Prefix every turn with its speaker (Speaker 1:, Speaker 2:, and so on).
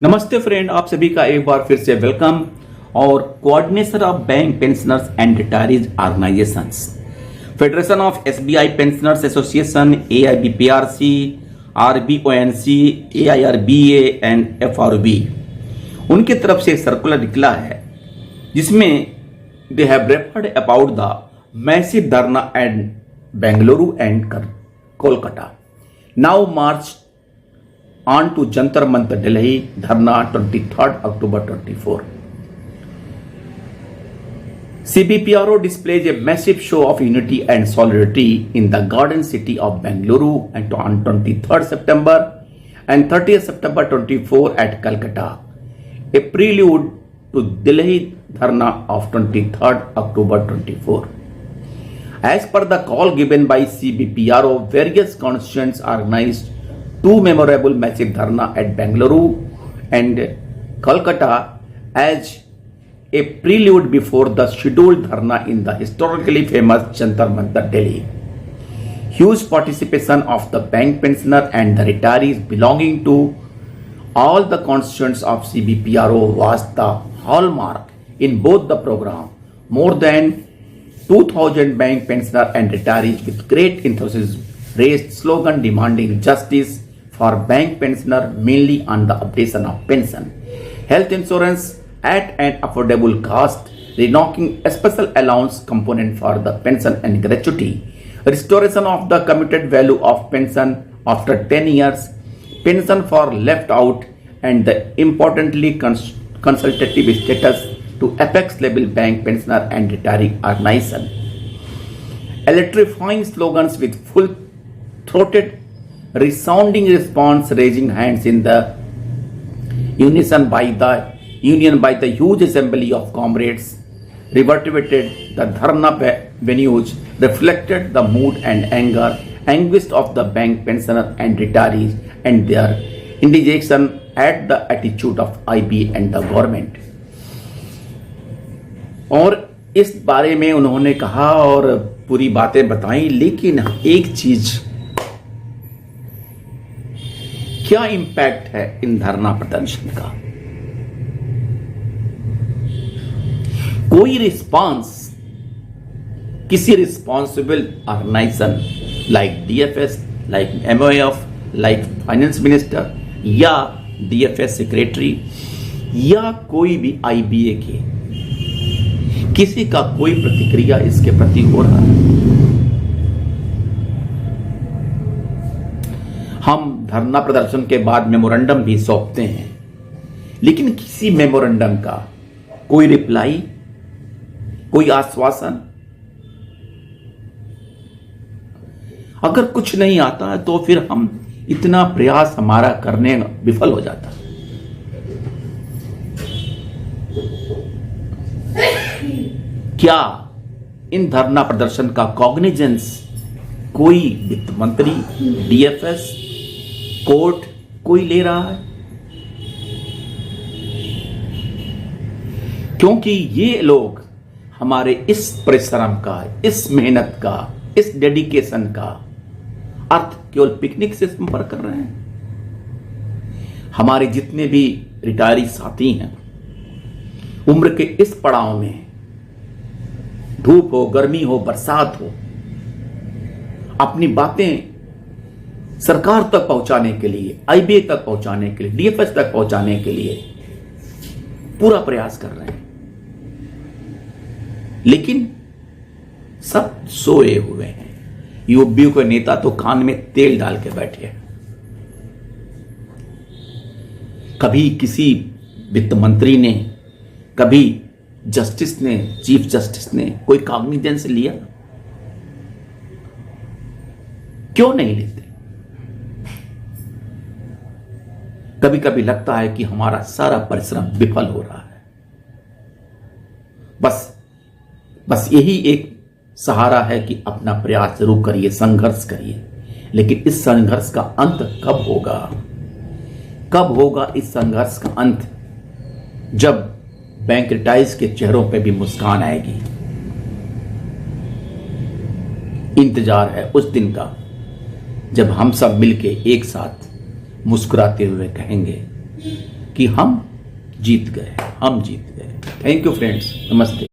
Speaker 1: नमस्ते फ्रेंड, आप सभी का एक बार फिर से वेलकम। और coordinator of bank pensioners and retirees organisations, federation of SBI pensioners association, AIBPRC, RBONC, AIRBA and FRB, उनकी तरफ से सर्कुलर निकला है जिसमें they have referred about the massive dharna and Bengaluru and Kolkata now march on to Jantar Mantar Delhi Dharna 23rd October 24. CBPRO displays a massive show of unity and solidarity in the garden city of Bengaluru and on 23rd September and 30th September 24 at Calcutta, a prelude to Delhi Dharna of 23rd October 24. As per the call given by CBPRO, various constituents organized two memorable massive dharna at Bengaluru and Kolkata as a prelude before the scheduled dharna in the historically famous Jantar Mantar Delhi. Huge participation of the bank pensioner and the retirees belonging to all the constituents of CBPRO was the hallmark in both the program. More than 2,000 bank pensioners and retirees with great enthusiasm raised slogan demanding justice for bank pensioner, mainly on the updation of pension, health insurance at an affordable cost, renocking a special allowance component for the pension and gratuity, restoration of the committed value of pension after 10 years, pension for left out, and the importantly consultative status to apex level bank pensioner and retiree organization. Electrifying slogans with full-throated resounding response, raising hands in the union by the huge assembly of comrades, reverberated the dharna venues, reflected the mood and anger, anguish of the bank pensioners and retirees and their indignation at the attitude of IB and the government. और इस बारे में उन्होंने कहा और पूरी बातें बताई, लेकिन एक चीज, क्या इंपैक्ट है इन धरना प्रदर्शन का? कोई रिस्पांस किसी responsible organisation like DFS, like MOF, like finance minister या डीएफएस सेक्रेटरी या कोई भी आईबीए के किसी का कोई प्रतिक्रिया इसके प्रति हो रहा है? हम धरना प्रदर्शन के बाद मेमोरेंडम भी सौंपते हैं, लेकिन किसी मेमोरेंडम का कोई रिप्लाई, कोई आश्वासन, अगर कुछ नहीं आता है तो फिर हम इतना प्रयास हमारा करने विफल हो जाता है। क्या इन धरना प्रदर्शन का कॉग्निजेंस कोई वित्त मंत्री, डीएफएस, कोर्ट कोई ले रहा है? क्योंकि ये लोग हमारे इस परिश्रम का, इस मेहनत का, इस डेडिकेशन का अर्थ केवल पिकनिक से संपर्क कर रहे हैं। हमारे जितने भी रिटायरी साथी हैं, उम्र के इस पड़ाव में धूप हो, गर्मी हो, बरसात हो, अपनी बातें सरकार तक पहुंचाने के लिए, आईबीए तक पहुंचाने के लिए, डीएफएस तक पहुंचाने के लिए पूरा प्रयास कर रहे हैं, लेकिन सब सोए हुए हैं। यूपीयू के नेता तो कान में तेल डाल के बैठे हैं। कभी किसी वित्त मंत्री ने, कभी जस्टिस ने, चीफ जस्टिस ने कोई कॉग्निजेंस लिया? क्यों नहीं लेते? कभी कभी लगता है कि हमारा सारा परिश्रम विफल हो रहा है। बस यही एक सहारा है कि अपना प्रयास जरूर करिए, संघर्ष करिए, लेकिन इस संघर्ष का अंत कब होगा? कब होगा इस संघर्ष का अंत? जब बैंक रिटायर्स के चेहरों पे भी मुस्कान आएगी। इंतजार है उस दिन का जब हम सब मिलके एक साथ मुस्कुराते हुए कहेंगे कि हम जीत गए, हम जीत गए। थैंक यू फ्रेंड्स, नमस्ते।